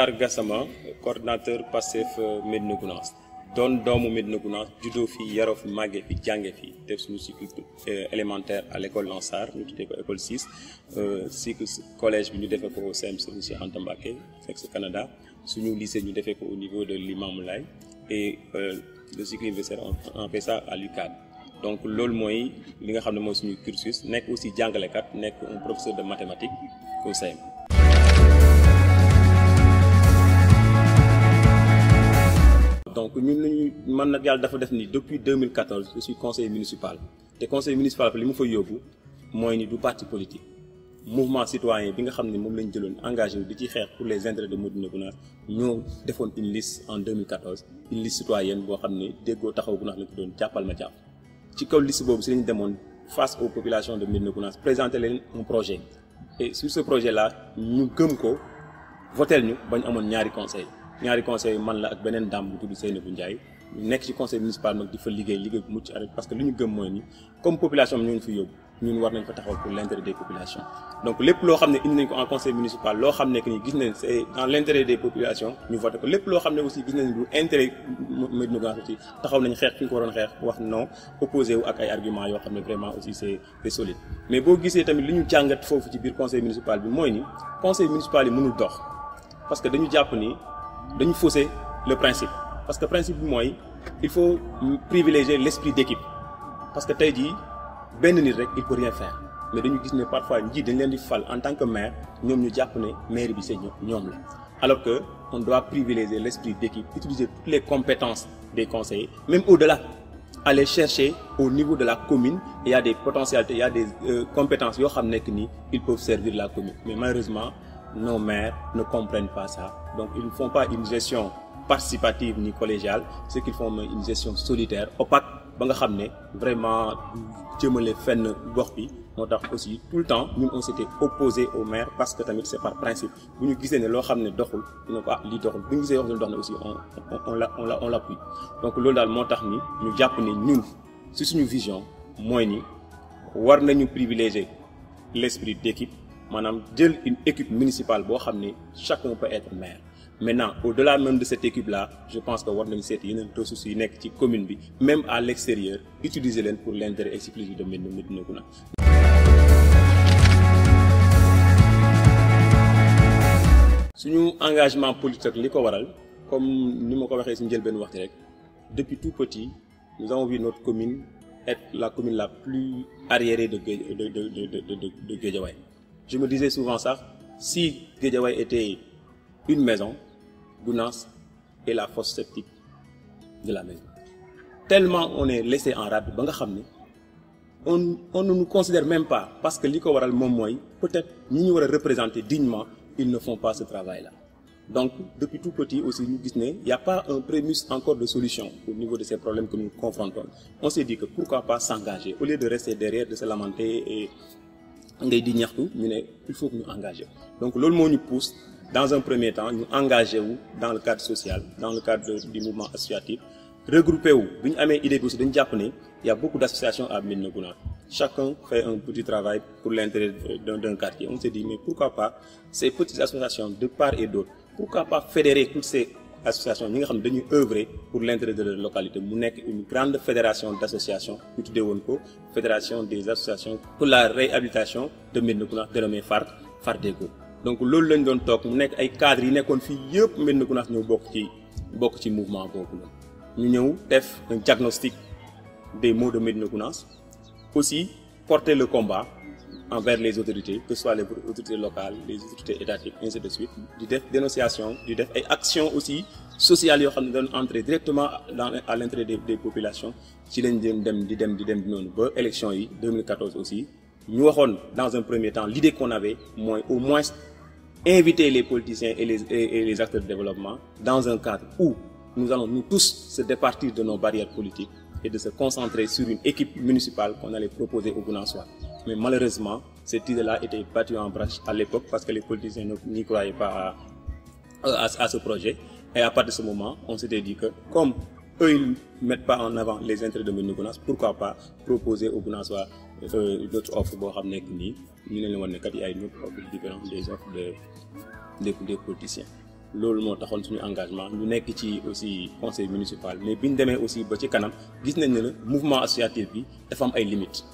Matar Gassama coordinateur Pastef Médina Gounass doon doomu Médina Gounass juddoo fi yaroo fi màggee fi jànge fi def suñu cycle élémentaire à l'école Lansar ñu tuddee ko école 6 cycle collège bi ñu defee ko au CEM Serigne Cheikh Anta Mbacké fekk sa Canada suñu lycée ñu defee ko au niveau de Limamoulaye et le cycle universitaire on fait ça à l'UCAD. Donc loolu mooy li nga xam ne mooy suñu cursus nekk aussi jàngalekat nekk un professeur de mathématiques au CEM. Donc ñun man nag yàlla dafa def ni depuis 2014 je suis conseiller municipal te conseiller municipal li mu fa yóbbu mooy ni du parti politique mouvement citoyen bi nga xam ne moom lañ jëloon engagé di ci xeex pour les intérêts de Médina Gounass ñoo defoon une liste en 2014 une liste citoyenne boo xam ne déggoo taxaw Gounass la ko doon jàppal ma jàpp ci kaw liste boobu si lañu demoon face aux populations de Médina Gounass présenter leen un projet et sur ce projet là ñu gëm ko votel ñu bañ amoon ñaari conseil man la ak beneen dame bu tudd Seynabou Ndiaye ñu nekk ci conseil municipal nag di fa liggéey bu mucc ayib parce que li ñu gëm mooy ni comme population bi ñu ngi fi yóbbu ñun war nañ fa taxaw pour l'intérêt des populations donc lépp loo xam ne indi nañ ko en conseil municipal loo xam ne que ni gis nañ c'est dans l'intérêt des populations ñu voté ko lépp loo xam ne aussi gis nañ du intérêt Médina Gounass aussi taxaw nañ xeex fi ñu ko waroon xeex wax non opposé wu ak ay arguments yoo xam ne vraiment aussi c'est solide mais boo gisee tamit li ñu jàngat foofu ci biir conseil municipal bi mooy ni conseil municipal yi mënul dox parce que dañu jàpp ni dañu fausser le principe parce que principe bi mooy il faut privilégier l'esprit d'équipe parce que tey jii benn nit rek il peut rien faire mais dañu gis ne parfois njiit dañ leen di fal en tant que maire ñoom ñu jàpp ne maire bi c'est ñoom la alors que on doit privilégier l'esprit d'équipe utiliser toutes les compétences des conseillers même au-delà aller chercher au niveau de la commune il y a des potentialités il y a des compétences yoo xam nekk ni ils peuvent servir la commune mais malheureusement nos maires ne comprennent pas ça donc ils ne font pas une gestion participative ni collégiale ce qu'ils font mooy une gestion solitaire opaque ba nga xam ne vraiment jëmale fenn gox bi moo tax aussi tout le temps ñun on s'était opposé au maire parce que tamit c'est par principe bu ñu gisee ne loo xam ne doxul ñu ne ko lii doxul bu ñu gisee wax ne dox na aussi on l'appuie donc loolu daal moo tax ni ñu jàpp ne ñun ci suñu vision mooy ni war nañu privilégier l'esprit d'équipe maanaam jël une équipe municipale boo xam ne chacun peut être maire maintenant au-delà même de cette équipe-là je pense que war nañu seet yeneen ressources yi nekk ci commune bi même à l'extérieur utiliser leen pour l'intérêt exclusif de Médina Gounass. suñu engagement politique li ko waral comme ni ma ko waxee ci njëlbeen waxtu rek depuis tout petit nous avons vu notre commune être la commune la plus arriérée de Guédiawaye. Je me disais souvent ça, si Guédiawaye était une maison, Gounass est la fosse septique de la maison. Tellement on est laissé en rade, on ne nous considère même pas parce que li ko waral moom mooy peut-être ñi ñu war a représenter dignement, ils ne font pas ce travail-là. Donc depuis tout petit aussi ñu gis ne y a pas un prémisse encore de solution au niveau de ces problèmes que nous confrontons. On s'est dit que pourquoi pas s'engager au lieu de rester derrière, de se lamenter et ngay di ñaxtu ñu ne il faut que ñu engager donc loolu moo ñu pousse dans un premier temps ñu engagé wu dans le cadre social dans le cadre du mouvement associatif regroupé wu bi ñu amee idée bi aussi dañu jàpp ne il y a beaucoup d'associations à Médina Gounass chacun fait un petit travail pour l'intérêt d'un quartier on s'est dit mais pourquoi pas ces petites associations de part et d'autre pourquoi pas fédérer toutes ces associations ñi nga xam ne dañuy œuvrer pour l'intérêt de leur localité mu nekk une grande fédération d'associations ñu tuddee woon ko fédération des associations pour la réhabilitation de Médina Gounass dénommée FARDEGO donc loolu lañ doon toog mu nekk ay cadres yi nekkoon fii yëpp Médina Gounass ñëw bokk ci mouvement boobu la ñu ñëw def un diagnostic des maux de Médina Gounass aussi porter le combat envers les autorités que ce soit les autorités locales les autorités étatiques ainsi de suite di def dénonciation di def ay actions aussi sociales yoo xam ne doon entrer directement à l'intérêt des populations ci lañ dem di noonu ba élection yi 2014 aussi ñu waxoon dans un premier temps l'idée qu'on avait mooy au moins inviter les politiciens et les acteurs de développement dans un cadre où nous allons nous tous se départir de nos barrières politiques et de se concentrer sur une équipe municipale qu'on allait proposer aux Gounassois. Mais malheureusement, cette idée-là était battue en brèche à l'époque parce que les politiciens n'y croyaient pas à ce projet. Et à partir de ce moment, on s'était dit que comme eux, ils ne mettent pas en avant les intérêts de Médina Gounass, pourquoi pas proposer aux Gounassois une autre offre boo xam nekk nii ñu ne leen wan ne kat y a une autre offre différente des offres des politiciens. loolu moo taxoon suñu engagement ñu nekk ci aussi conseil municipal mais bi ñu demee aussi ba ci kanam gis nañ ne le mouvement associatif bi dafa am ay limites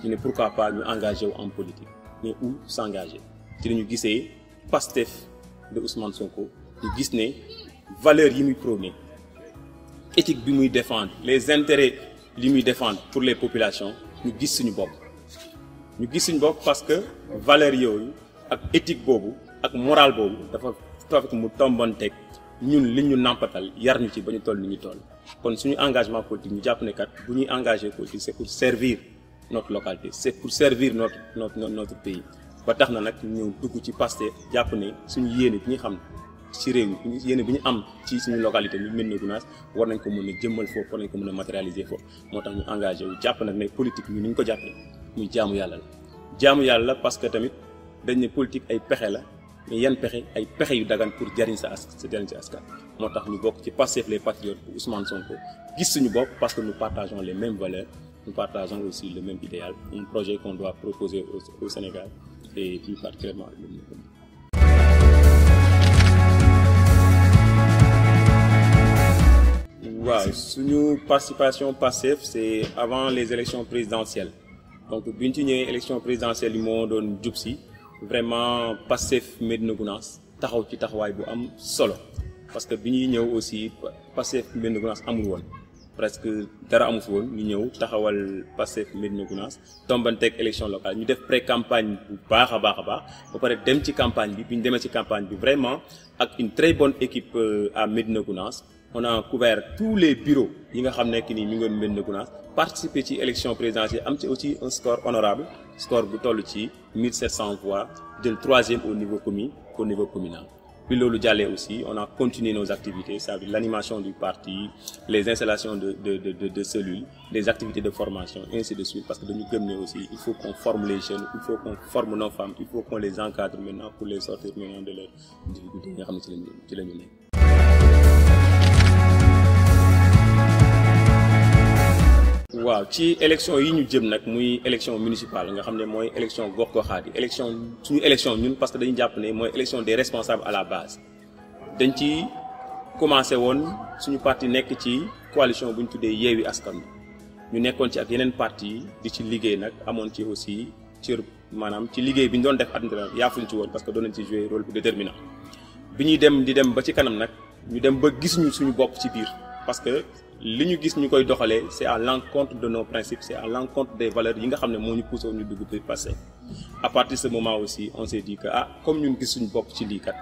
ñu ne pourquoi pas ñu engagé wu en politique mais où s'engager ci la ñu gisee Pastef de Ousmane Sonko ñu gis ne valeurs yi muy prôné éthique bi muy défendre les intérêts li muy défendre pour les populations ñu gis suñu bopp parce que valeurs yooyu ak éthique boobu ak morale boobu dafa fekk mu tombanteeg ñun li ñu nàmpatal yar ñu ci ba ñu toll ni ñu toll kon suñu engagement politique ñu jàpp ne kat bu ñuy engagé politique c'est pour servir notre localité c'est pour servir notre pays ba tax na nag ñëw dugg ci Pastef jàpp ne suñu yéene bi ñu xam ci réew mi yéene bi ñu am ci suñu localité ñu Médina Gounass war nañ ko mën a jëmmal foofu war nañ ko mën a matérialiser foofu moo tax ñu engagé wu jàpp nag ne politique ñu ni ñu ko jàppee muy jaamu yàlla la parce que tamit dañ ne politique ay pexe la mais yan pexe ay pexe yu dagan pour jariñ sa askan moo tax ñu bokk ci Pastef les patriotes pour Ousmane Sonko gis suñu bopp parce que nous partageons les mêmes valeurs nous partageons aussi le même idéal un projet qu'on doit proposer au Sénégal et plus particulièrement waaw suñu participation Pastef c'est avant les élections présidentielles donc bi ñu ci ñëwee élection présidentielle yi moo doon jub si vraiment Pastef Médina Gounass taxaw ci taxawaay bu am solo parce que bi ñuy ñëw aussi Pastef Médina Gounass amul woon presque dara amu fi woon ñu ñëw taxawal Pastef Médina Gounass tombanteeg élection locale ñu def pré-campagne bu baax a baax ba pare dem ci campagne bi ñu demee ci campagne bi vraiment ak une très bonne équipe à Médina Gounass on a couvert tous les bureaux yi nga xam nekk nii mi ngi woon Médina Gounass participer ci élection présidentielle am ci aussi un score honorable score bu toll ci 1700 voix jël 3e au niveau communal. Puis loolu jàllee aussi on a continué nos activités c'est-à-dire l'animation du parti les installations de cellules des activités de formation ainsi de suite parce que dañu gëm ne aussi il faut qu'on forme les jeunes il faut qu'on forme nos femmes il faut qu'on les encadre maintenant pour les sortir maintenant de leurs difficultés yi nga xam ne ci la ñu nekk. waaw ci élection yi ñu jëm nag muy élection municipale nga xam ne mooy élection gox-goxaat yi suñu élection ñun parce que dañu jàpp ne mooy élection des responsables à la base dañ ci commencé woon suñu parti nekk ci coalition bu ñu tuddee Yewwi Askan Wi ñu nekkoon ci ak yeneen parti di ci liggéey nag amoon ci aussi maanaam ci liggéey bi ñu doon def administration yaafuñ ci woon parce que doon nañ ci jouer rôle bu déterminant bi ñuy dem di dem ba ci kanam nag ñu dem ba gis ñu suñu bopp ci biir parce que li ñu gis ñu koy doxalee c'est à l'encontre de nos principes c'est à l'encontre des valeurs yi nga xam ne moo ñu poussé ñu dugg biir passé à partir de ce moment aussi on s'est dit que comme ñun gis suñu bopp ci lii kat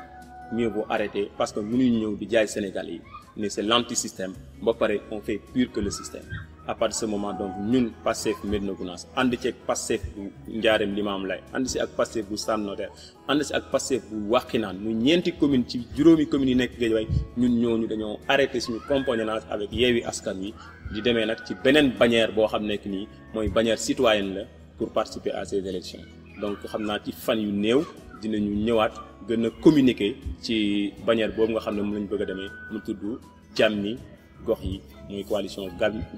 mieux vaut arrêter parce que mënuñu ñëw di jaay Sénégal yi mais c'est l'anti-système ba pare on fait pire que le système à partir de ce moment donc ñun Pastef Médina Gounass ànd ci ak Pastef bu Ndiarème Limamoulaye ànd si ak Pastef bu Sam Notaire ànd si ak Pastef bu Wakhinane muy ñeenti commune ci juróomi communes yi nekk Guédiawaye ñun ñooñu dañoo arrêté suñu compagnonnage avec Yewwi Askan Wi di demee nag ci beneen bannière boo xam nekk nii mooy bannière citoyenne la pour participer à ces élections donc xam naa ci fan yu néew dinañu ñëwaat gën a communiquer ci bannière boobu nga xam ne moom lañu bëgg a demee mu tudd Jàmmi gox yi muy coalition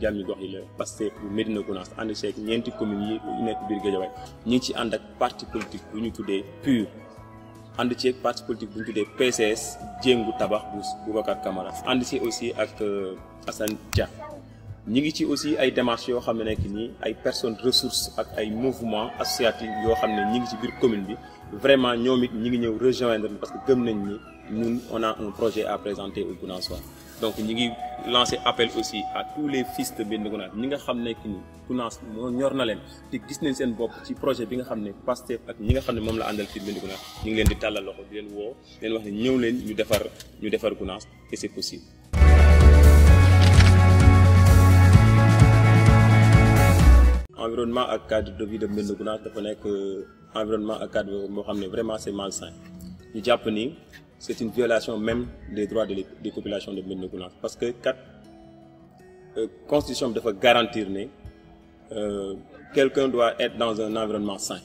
Jàmmi gox yi la Pastef bu Médina Gounass ànd ci ak ñeenti communes yi nekk biir Guédiawaye ñu ngi ci ànd ak parti politique bu ñu tuddee PUR ànd ci ak parti politique bu ñu tuddee PCS Jéngu Tabax bu Boubacar Camara ànd ci aussi ak Assane Dia ñi ngi ci aussi ay démarches yoo xam ne nekk nii ay personnes ressources ak ay mouvements associatifs yoo xam ne ñi ngi ci biir commune bi vraiment ñoom it ñi ngi ñëw rejoindre parce que gëm nañ ni ñun on a un projet à présenter aux Gounassois donc ñi ngi lancer appel aussi à tous les fils de Médina Gounass ñi nga xam ne que ni Gounass moo ñor na leen te gis nañ seen bopp ci projet bi nga xam ne Pastef ak ñi nga xam ne moom la àndal fii Médina Gounass ñu ngi leen di tàllal loxo di leen woo leen wax ne ñëw leen ñu defar Gounass et c'est possible. Environnement ak cadre de vie de Médina Gounass dafa nekk environnement ak cadre moo xam ne vraiment c'est malsain ñu jàpp ni c'est une violation même des droits des populations de Médina Gounass parce que constitution bi dafa garantir ne quelqu'un doit être dans un environnement sain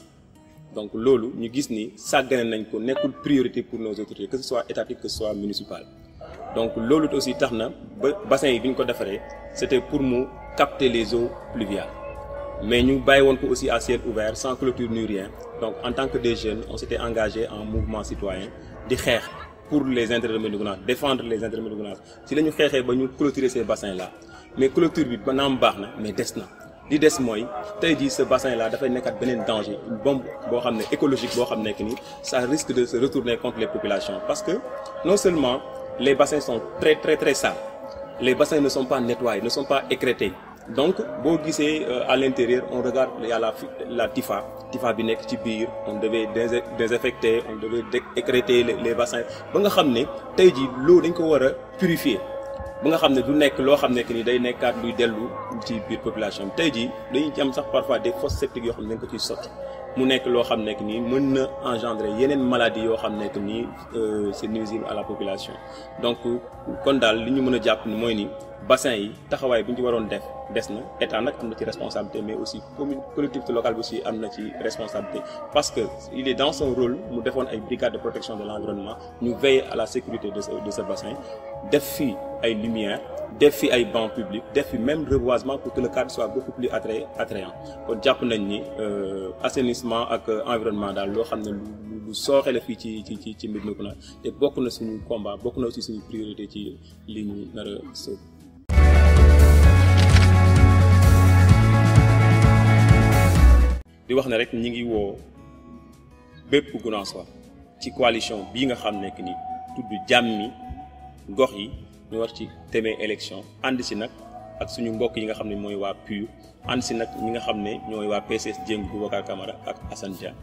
donc loolu ñu gis ni sàggane nañ ko nekkul priorité pour nos autorités que ce soit étatique que ce soit municipal donc loolu aussi tax na ba bassin yi bi ñu ko defaree c'était pour mu capter les eaux pluviales mais ñu bàyyi woon ko aussi à ciel ouvert sans clôture ni rien donc en tant que des jeunes on s'était engagé en mouvement citoyen di xeex pour les intérêts de Médina Gounass, défendre les intérêts de Médina Gounass si la ñu xeexee ba ñu clôturer ces bassins là mais clôture bi ba naam baax na mais des na li des mooy tey jii ce bassin là dafay nekkat beneen danger une bombe boo xam ne écologique boo xam ne que ni ça risque de se retourner contre les populations parce que non seulement les bassins sont très sales, les bassins ne sont pas nettoyés, ne sont pas écrêtés. Donc boo gisee à l'intérieur on regarde il y a la Tifa bi nekk ci biir on devait désinfecter, on devait écrêter les bassins ba nga xam ne tey jii l'eau dañ ko war a purifier ba nga xam ne du nekk loo xam ne que ni day nekkaat luy dellu ci biir population tey jii dañuy am sax parfois des fosses septiques yoo xam ne dañ ko ciy sotti mu nekk loo xam ne que ni mën na engendrer yeneen maladies yoo xam ne que ni c'est nuisible à la population donc kon daal li ñu mën a jàpp ni mooy ni bassin yi taxawaay bi ñu ci waroon def des na état nag am na ci responsabilité mais aussi collectivité locale bi aussi am na ci responsabilité parce que il est dans son rôle mu defoon ay brigades de protection de l'environnement ñu veiller à la sécurité de ce bassin def fi ay lumières def fi ay bancs publics def fi même reboisement pour que le cadre soit beaucoup plus attrayant kon jàpp nañ ni assainissement ak environnement daal loo xam ne lu sooxe la fii ci Médina Gounass te bokk na suñu combat bokk na aussi suñu priorité ci li ñu nar a sóob. di wax ne rek ñi ngi woo bépp Gunaassois ci coalition bii nga xam ne que ni tudd jàmmi gox yi ñu war ci demee élection ànd si nag ak suñu mbokk yi nga xam ne mooy waa PUR ànd si nag ñi nga xam ne ñooy waa PCS Dieng Boubacar Camara ak Assane Dia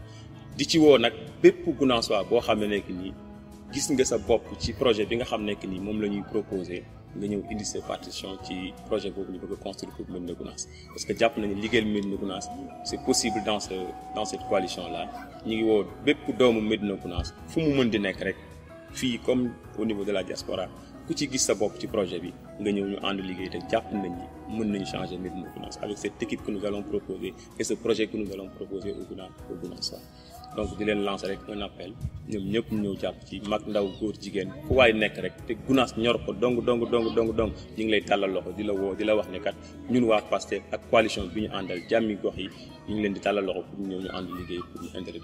di ci woo nag bépp Gunaassois boo xam ne nekk nii gis nga sa bopp ci projet bi nga xam ne que ni moom la ñuy proposer nga ñëw indi sa partition ci projet boobu ñu bëgg a construire pour Médina Gounass parce que jàpp nañu liggéeyal Médina Gounass c'est possible dans cette coalition là ñu ngi woo bépp doomu Médina Gounass fu mu mën di nekk rek fii comme au niveau de la diaspora ku ci gis sa bopp ci projet bi nga ñëw ñu ànd liggéey te jàpp nañ ni mën nañu changer Médina Gounass avec cette équipe que nous allons proposer et ce projet que nous allons proposer au Gounass donc di leen lancer rek un appel ñoom ñëpp ñëw jàpp ci mag ndaw góor jigéen fu waay nekk rek te Gounass ñor ko dong ñu ngi lay tàllal loxo di la woo di la wax ne kat ñun waa Pastef ak coalition bi ñu àndal jàmmi gox yi ñu ngi leen di tàllal loxo pour ñëw ñu ànd liggéey pour ñu intérêt